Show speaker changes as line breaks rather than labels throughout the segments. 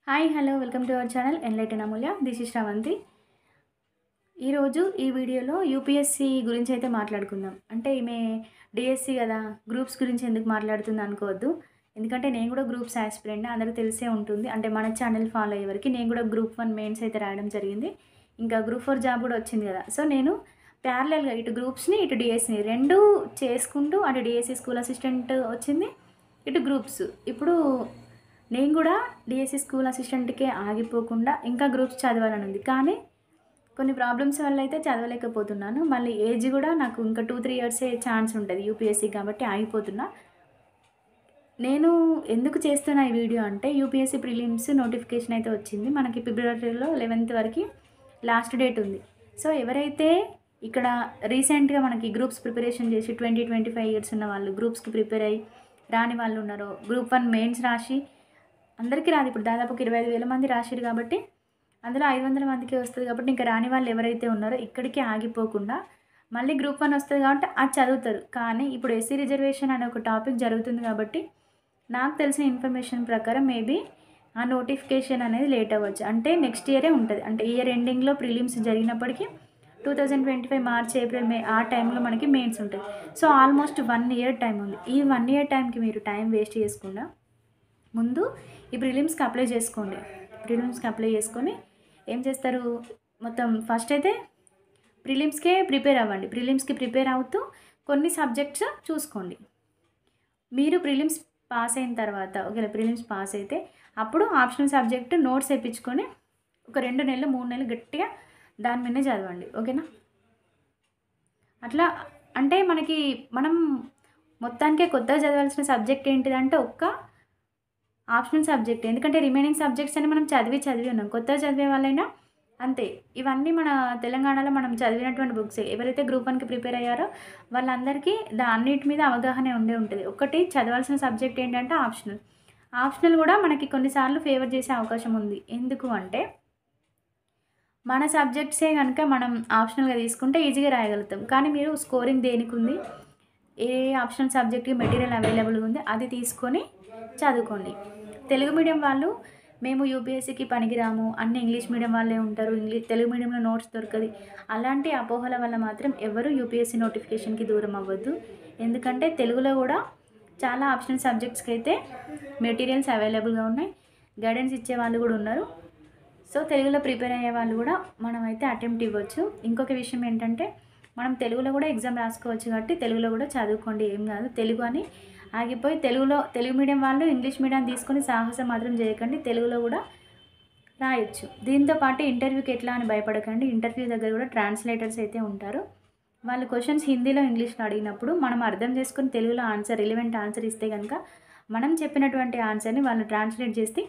Hi hello welcome to our channel enlighten Amulya. This is Sravanthi. ఈరోజు ఈ వీడియోలో UPSC గురించి అయితే మాట్లాడుకుందాం. అంటే ఈమె డిఎస్సి కదా, గ్రూప్స్ గురించి ఎందుకు మాట్లాడుతుంది అనుకోవద్దు. ఎందుకంటే నేను కూడా గ్రూప్స్ యాస్పిరెంట్, అందరికీ తెలిసే ఉంటుంది. అంటే మన ఛానల్ ఫాలో అయ్యే వరకు నేను కూడా గ్రూప్ 1 మెయిన్స్ అయితే రాయడం జరిగింది. ఇంకా గ్రూప్ 4 జాబ్ కూడా వచ్చింది కదా. సో నేను ప్యారలల్గా ఇటు గ్రూప్స్ని ఇటు డిఎస్సిని రెండు చేసుకుంటూ, అటు డిఎస్సి స్కూల్ అసిస్టెంట్ వచ్చింది, ఇటు గ్రూప్స్. ఇప్పుడు నేను కూడా డిఎస్సి స్కూల్ అసిస్టెంట్కే ఆగిపోకుండా ఇంకా గ్రూప్స్ చదవాలని ఉంది. కానీ కొన్ని ప్రాబ్లమ్స్ వల్ల అయితే చదవలేకపోతున్నాను. మళ్ళీ ఏజ్ కూడా నాకు ఇంకా 2-3 ఇయర్సే ఛాన్స్ ఉంటుంది యూపీఎస్సీ, కాబట్టి ఆగిపోతున్నా. నేను ఎందుకు చేస్తున్నా ఈ వీడియో అంటే, యూపీఎస్సీ ప్రిలిమ్స్ నోటిఫికేషన్ అయితే వచ్చింది. మనకి ఫిబ్రవరిలో 11th వరకు లాస్ట్ డేట్ ఉంది. సో ఎవరైతే ఇక్కడ రీసెంట్గా మనకి గ్రూప్స్ ప్రిపరేషన్ చేసి 20-25 ఇయర్స్ ఉన్న వాళ్ళు, గ్రూప్స్కి ప్రిపేర్ అయ్యి రాని వాళ్ళు ఉన్నారో, గ్రూప్ 1 మెయిన్స్ రాసి అందరికీ రాదు. ఇప్పుడు దాదాపు 25,000 మంది రాసిరు కాబట్టి అందులో 500 మందికి వస్తుంది. కాబట్టి ఇంకా రాని వాళ్ళు ఎవరైతే ఉన్నారో ఇక్కడికి ఆగిపోకుండా మళ్ళీ గ్రూప్ 1 వస్తుంది కాబట్టి అది చదువుతారు. కానీ ఇప్పుడు ఎస్సీ రిజర్వేషన్ అనే ఒక టాపిక్ జరుగుతుంది కాబట్టి నాకు తెలిసిన ఇన్ఫర్మేషన్ ప్రకారం మేబీ ఆ నోటిఫికేషన్ అనేది లేట్ అవ్వచ్చు. అంటే నెక్స్ట్ ఇయరే ఉంటుంది. అంటే ఇయర్ ఎండింగ్లో ప్రిలిమ్స్ జరిగినప్పటికీ 2025 మార్చ్, ఏప్రిల్, మే ఆ టైంలో మనకి మెయిన్స్ ఉంటుంది. సో ఆల్మోస్ట్ 1 ఇయర్ టైం ఉంది. ఈ 1 ఇయర్ టైంకి మీరు టైం వేస్ట్ చేసుకుండా ముందు ఈ ప్రిలిమ్స్కి అప్లై చేసుకోండి. ప్రిలిమ్స్కి అప్లై చేసుకొని ఏం చేస్తారు, మొత్తం ఫస్ట్ అయితే ప్రిలిమ్స్కే ప్రిపేర్ అవ్వండి. ప్రిలిమ్స్కి ప్రిపేర్ అవుతూ కొన్ని సబ్జెక్ట్స్ చూసుకోండి. మీరు ప్రిలిమ్స్ పాస్ అయిన తర్వాత, ఒకవేళ ప్రిలిమ్స్ పాస్ అయితే అప్పుడు ఆప్షనల్ సబ్జెక్ట్ నోట్స్ వేయించుకొని ఒక 2 నెలలు 3 నెలలు గట్టిగా దాని మీదనే చదవండి. ఓకేనా? అట్లా అంటే మనం మొత్తానికే కొత్తగా చదవాల్సిన సబ్జెక్ట్ ఏంటిదంటే ఒక్క ఆప్షనల్ సబ్జెక్ట్. ఎందుకంటే రిమైనింగ్ సబ్జెక్ట్స్ అని మనం చదివి ఉన్నాం. కొత్తగా చదివే వాళ్ళైనా అంతే. ఇవన్నీ మన తెలంగాణలో మనం చదివినటువంటి బుక్సే. ఎవరైతే గ్రూప్ 1కి ప్రిపేర్ అయ్యారో వాళ్ళందరికీ అన్నిటి మీద అవగాహన ఉంటుంది. ఒకటి చదవాల్సిన సబ్జెక్ట్ ఏంటంటే ఆప్షనల్ కూడా మనకి కొన్నిసార్లు ఫేవర్ చేసే అవకాశం ఉంది. ఎందుకు అంటే మన సబ్జెక్ట్సే కనుక మనం ఆప్షనల్గా తీసుకుంటే ఈజీగా రాయగలుగుతాం. కానీ మీరు స్కోరింగ్ దేనికి ఉంది, ఏ ఆప్షనల్ సబ్జెక్ట్కి మెటీరియల్ అవైలబుల్గా ఉంది అది తీసుకొని చదువుకోండి. తెలుగు మీడియం వాళ్ళు మేము యూపీఎస్సీకి పనికిరాము, అన్ని ఇంగ్లీష్ మీడియం వాళ్ళే ఉంటారు, తెలుగు మీడియంలో నోట్స్ దొరకదు, అలాంటి అపోహల వల్ల మాత్రం ఎవరు యూపీఎస్సీ నోటిఫికేషన్కి దూరం అవ్వద్దు. ఎందుకంటే తెలుగులో కూడా చాలా ఆప్షనల్ సబ్జెక్ట్స్కి అయితే మెటీరియల్స్ అవైలబుల్గా ఉన్నాయి, గైడెన్స్ ఇచ్చే వాళ్ళు కూడా ఉన్నారు. సో తెలుగులో ప్రిపేర్ అయ్యే వాళ్ళు కూడా మనమైతే అటెంప్ట్ ఇవ్వచ్చు. ఇంకొక విషయం ఏంటంటే మనం తెలుగులో కూడా ఎగ్జామ్ రాసుకోవచ్చు కాబట్టి తెలుగులో కూడా చదువుకోండి, ఏం కాదు. తెలుగు అని ఆగిపోయి తెలుగు మీడియం వాళ్ళు ఇంగ్లీష్ మీడియం తీసుకొని సాహసం మాత్రం చేయకండి, తెలుగులో కూడా రాయొచ్చు. దీంతోపాటు ఇంటర్వ్యూకి ఎట్లా అని భయపడకండి. ఇంటర్వ్యూ దగ్గర కూడా ట్రాన్స్లేటర్స్ అయితే ఉంటారు. వాళ్ళు క్వశ్చన్స్ హిందీలో ఇంగ్లీష్లో అడిగినప్పుడు మనం అర్థం చేసుకుని తెలుగులో ఆన్సర్, రిలివెంట్ ఆన్సర్ ఇస్తే కనుక మనం చెప్పినటువంటి ఆన్సర్ని వాళ్ళు ట్రాన్స్లేట్ చేసి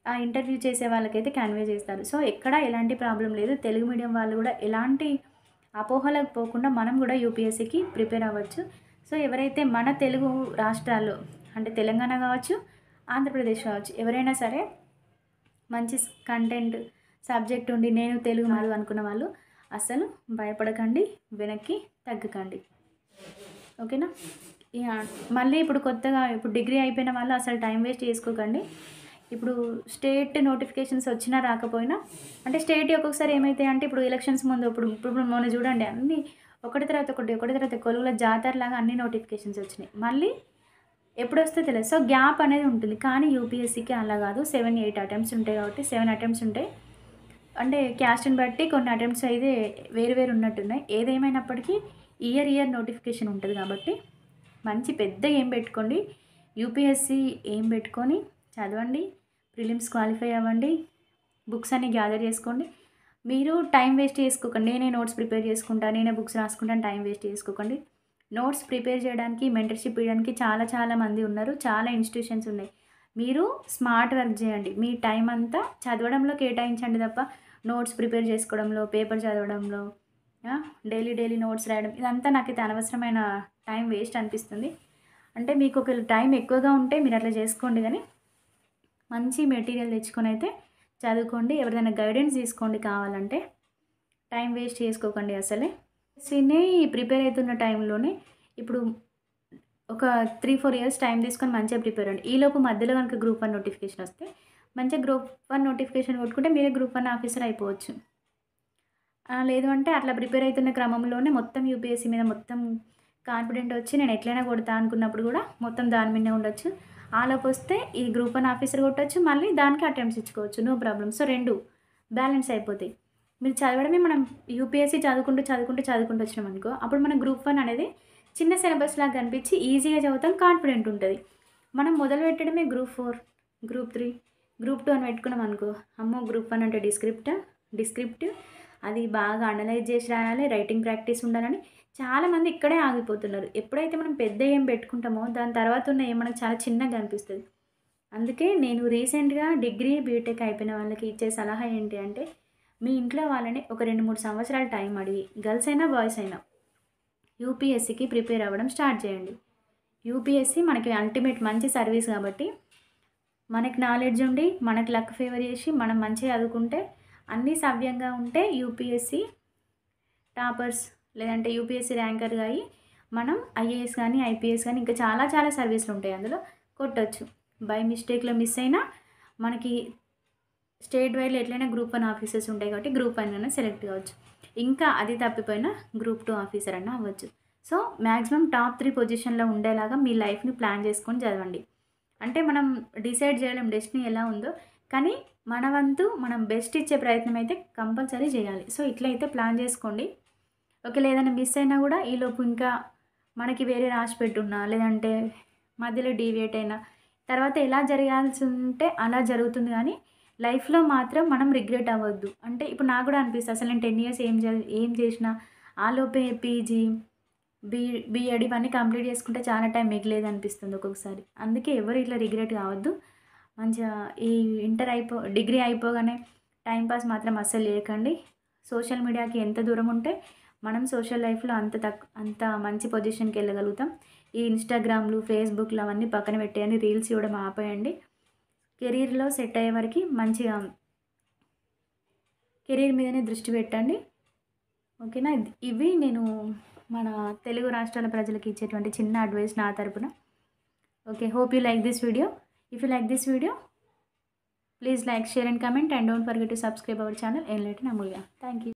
ఆ ఇంటర్వ్యూ చేసే వాళ్ళకైతే కన్వే చేస్తారు. సో ఎక్కడ ఎలాంటి ప్రాబ్లం లేదు. తెలుగు మీడియం వాళ్ళు కూడా ఎలాంటి అపోహలకు పోకుండా మనం కూడా యూపీఎస్సీకి ప్రిపేర్ అవ్వచ్చు. సో ఎవరైతే మన తెలుగు రాష్ట్రాల్లో అంటే తెలంగాణ కావచ్చు, ఆంధ్రప్రదేశ్ కావచ్చు, ఎవరైనా సరే మంచి కంటెంట్ సబ్జెక్ట్ ఉండి నేను తెలుగు మాదు అనుకున్న వాళ్ళు అసలు భయపడకండి, వెనక్కి తగ్గకండి. ఓకేనా? మళ్ళీ ఇప్పుడు కొత్తగా ఇప్పుడు డిగ్రీ అయిపోయిన వాళ్ళు అసలు టైం వేస్ట్ చేసుకోకండి. ఇప్పుడు స్టేట్ నోటిఫికేషన్స్ వచ్చినా రాకపోయినా, అంటే స్టేట్ ఒక్కొక్కసారి ఏమైతాయి అంటే ఇప్పుడు ఎలక్షన్స్ ముందు ఇప్పుడు మొన్న చూడండి అన్నీ ఒకటి తర్వాత కొలువుల జాతరలాగా అన్ని నోటిఫికేషన్స్ వచ్చినాయి. మళ్ళీ ఎప్పుడు వస్తే తెలియదు. సో గ్యాప్ అనేది ఉంటుంది. కానీ యూపీఎస్సీకి అలా కాదు. 7-8 అటెంప్ట్స్ ఉంటాయి కాబట్టి 7 అటెంప్ట్స్ ఉంటాయి. అంటే క్యాస్ట్ని బట్టి కొన్ని అటెంప్ట్స్ అయితే వేరు ఉన్నట్టున్నాయి. ఏదేమైనప్పటికీ ఇయర్ నోటిఫికేషన్ ఉంటుంది కాబట్టి మంచి పెద్ద ఏం పెట్టుకోండి, యూపీఎస్సీ ఏం పెట్టుకొని చదవండి, ప్రిలిమ్స్ క్వాలిఫై అవ్వండి, బుక్స్ అన్నీ గ్యాదర్ చేసుకోండి. మీరు టైం వేస్ట్ చేసుకోకండి. నేనే నోట్స్ ప్రిపేర్ చేసుకుంటా, నేనే బుక్స్ రాసుకుంటాను, టైం వేస్ట్ చేసుకోకండి. నోట్స్ ప్రిపేర్ చేయడానికి, మెంటర్షిప్ ఇవ్వడానికి చాలా మంది ఉన్నారు, చాలా ఇన్స్టిట్యూషన్స్ ఉన్నాయి. మీరు స్మార్ట్ వర్క్ చేయండి. మీ టైం అంతా చదవడంలో కేటాయించండి తప్ప నోట్స్ ప్రిపేర్ చేసుకోవడంలో, పేపర్ చదవడంలో, డైలీ నోట్స్ రాయడం ఇదంతా నాకైతే అనవసరమైన టైం వేస్ట్ అనిపిస్తుంది. అంటే మీకు ఒక టైం ఎక్కువగా ఉంటే మీరు అట్లా చేసుకోండి, కానీ మంచి మెటీరియల్ తెచ్చుకొని అయితే చదువుకోండి. ఎవరిదైనా గైడెన్స్ తీసుకోండి కావాలంటే. టైం వేస్ట్ చేసుకోకండి అసలే. సీనే ప్రిపేర్ అవుతున్న టైంలోనే ఇప్పుడు ఒక 3-4 ఇయర్స్ టైం తీసుకొని మంచిగా ప్రిపేర్ అవ్వండి. ఈలోపు మధ్యలో కనుక గ్రూప్ 1 నోటిఫికేషన్ వస్తే మంచిగా గ్రూప్ 1 నోటిఫికేషన్ కొట్టుకుంటే మీరే గ్రూప్ 1 ఆఫీసర్ అయిపోవచ్చు. లేదు అంటే అట్లా ప్రిపేర్ అవుతున్న క్రమంలోనే మొత్తం యూపీఎస్సీ మీద మొత్తం కాన్ఫిడెంట్ వచ్చి నేను ఎట్లైనా కొడతా అనుకున్నప్పుడు కూడా మొత్తం దాని మీదనే ఉండొచ్చు. ఆలోపు వస్తే ఈ గ్రూప్ 1 ఆఫీసర్ కొట్టొచ్చు, మళ్ళీ దానికి అటెంప్ట్స్ ఇచ్చుకోవచ్చు. No problem. సో 2 బ్యాలెన్స్ అయిపోతాయి. మీరు చదవడమే మనం యూపీఎస్సీ చదువుకుంటూ వచ్చినామనుకో, అప్పుడు మన గ్రూప్ 1 అనేది చిన్న సిలబస్ లాగా కనిపించి ఈజీగా చదువుతాం, కాన్ఫిడెంట్ ఉంటుంది. మనం మొదలు పెట్టడమే గ్రూప్ 4, గ్రూప్ 3, గ్రూప్ 2 అని పెట్టుకున్నాం అనుకో, అమ్మో గ్రూప్ 1 అంటే డిస్క్రిప్టివ్ అది బాగా అనలైజ్ చేసి రాయాలి, రైటింగ్ ప్రాక్టీస్ ఉండాలని చాలామంది ఇక్కడే ఆగిపోతున్నారు. ఎప్పుడైతే మనం పెద్ద ఏం పెట్టుకుంటామో దాని తర్వాత ఉన్న ఏం మనకు చాలా చిన్నగా అనిపిస్తుంది. అందుకే నేను రీసెంట్గా డిగ్రీ బీటెక్ అయిపోయిన వాళ్ళకి ఇచ్చే సలహా ఏంటి అంటే, మీ ఇంట్లో వాళ్ళని ఒక 2-3 సంవత్సరాలు టైం అడిగి, గర్ల్స్ అయినా బాయ్స్ అయినా యూపీఎస్సీకి ప్రిపేర్ అవ్వడం స్టార్ట్ చేయండి. యూపీఎస్సీ మనకి అల్టిమేట్ మంచి సర్వీస్ కాబట్టి, మనకి నాలెడ్జ్ ఉండి మనకి లక్ ఫేవర్ చేసి మనం మంచిగా చదువుకుంటే అన్నీ సవ్యంగా ఉంటే యూపీఎస్సీ టాపర్స్ లేదంటే యూపీఎస్సీ ర్యాంకర్గా అయ్యి మనం ఐఏఎస్ కానీ ఐపీఎస్ కానీ ఇంకా చాలా చాలా సర్వీసులు ఉంటాయి అందులో కొట్టచ్చు. బై మిస్టేక్లో మిస్ అయినా మనకి స్టేట్ వైడ్లో ఎట్లయినా గ్రూప్ 1 ఆఫీసర్స్ ఉంటాయి కాబట్టి గ్రూప్ 1 అయినా సెలెక్ట్ కావచ్చు. ఇంకా అది తప్పిపోయినా గ్రూప్ 2 ఆఫీసర్ అన్నా అవ్వచ్చు. సో మ్యాక్సిమం టాప్ 3 పొజిషన్లో ఉండేలాగా మీ లైఫ్ని ప్లాన్ చేసుకొని చదవండి. అంటే మనం డిసైడ్ చేయలేం డెస్టినీ ఎలా ఉందో, కానీ మన వంతు మనం బెస్ట్ ఇచ్చే ప్రయత్నం అయితే కంపల్సరీ చేయాలి. సో ఇట్లయితే ప్లాన్ చేసుకోండి. ఓకే, ఏదైనా మిస్ అయినా కూడా ఈలోపు ఇంకా మనకి వేరే రాసి పెట్టున్నా లేదంటే మధ్యలో డీవియేట్ అయినా తర్వాత ఎలా జరగాల్సి ఉంటే అలా జరుగుతుంది, కానీ లైఫ్లో మాత్రం మనం రిగ్రెట్ అవ్వద్దు. అంటే ఇప్పుడు నాకు కూడా అనిపిస్తుంది అసలు నేను 10 ఇయర్స్ ఏం చేసినా ఆలోపే పీజీ బీఎడ్ ఇవన్నీ కంప్లీట్ చేసుకుంటే చాలా టైం మిగిలేదు అనిపిస్తుంది ఒక్కొక్కసారి. అందుకే ఎవరు ఇట్లా రిగ్రెట్ కావద్దు. మంచిగా ఈ డిగ్రీ అయిపోగానే టైంపాస్ మాత్రం అస్సలు చేయకండి. సోషల్ మీడియాకి ఎంత దూరం ఉంటే మనం సోషల్ లైఫ్లో అంత మంచి పొజిషన్కి వెళ్ళగలుగుతాం. ఈ ఇన్స్టాగ్రామ్లు ఫేస్బుక్లు అవన్నీ పక్కన పెట్టేయండి, రీల్స్ చూడడం ఆపేయండి. కెరీర్లో సెట్ అయ్యే వరకు మంచిగా కెరీర్ మీదనే దృష్టి పెట్టండి. ఓకేనా? ఇవి నేను మన తెలుగు రాష్ట్రాల ప్రజలకు ఇచ్చేటువంటి చిన్న అడ్వైస్ నా తరపున. Okay, hope you like this video. If you like this video, please like, share and comment, and don't forget to subscribe our channel Enlighten Amulya. Thank you.